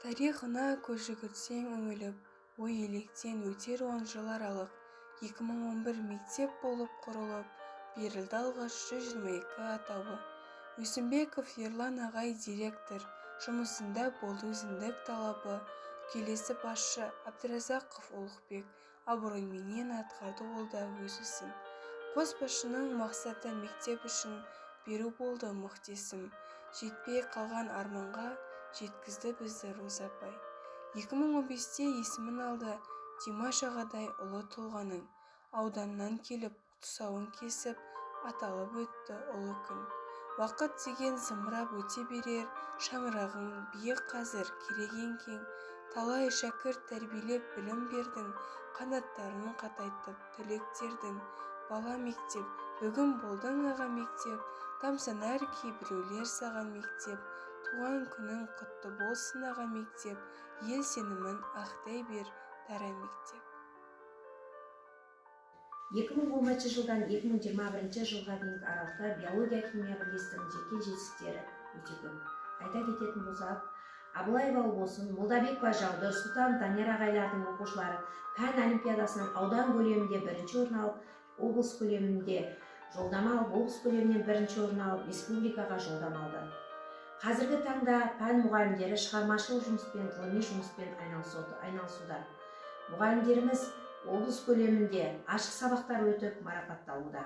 Тарихына көз жүгіртсең үңіліп, ой електен өтер 10 жыл аралық. 2011 мектеп болып құрылып, берілді алғаш 122 атауы. Өсімбеков Ерлан ағай директор, жұмысында болды өзіндік талабы. Келесі басшы Абдразақов Ұлықбек абыройменен атқарды ол да өз ісін. Қос басшының мақсаты мектеп үшін беру болды мұқтесім. Жетпей қалған арманға жеткізді бізді Роза апай. 2015-те есімін алды Димаш ағадай ұлы тұлғаның. Ауданнан келіп тұсауын кесіп аталып өтті ұлы күн. Уақыт деген зымырап өте берер, шаңырағың биік қазір кереген кең. Талай шәкірт тәрбиелеп білім бердің, қанаттарын қатайтып түлектердің. Бала мектеп, бүгін болдың аға мектеп, тамсанар кейбіреулер саған мектеп. Туған күнің құтты болсын аға мектеп, ел сенімін ақтай бер дара мектеп. 2010 жылдан 2021 жылға дейінгі аралықта биология-химия бірлестігінің жеке жетістіктері өте көп. Айта кететін болсақ, Абылаева болсын, Молдабекова Жаудыр, Сұлтан Данияр ағайлардың оқушылары пән олимпиадасынан аудан көлемінде бірінші орын алып, облыс көлемінде жолдама алып, облыс көлемінен бірінші орын алып, республикаға жолдама алды. Қазіргі таңда пән мұғалімдері шығармашылық жұмыспен, ғылыми жұмыспен айналысуда. Мұғалімдеріміз облыс көлемінде ашық сабақтар өтіп марапатталуда.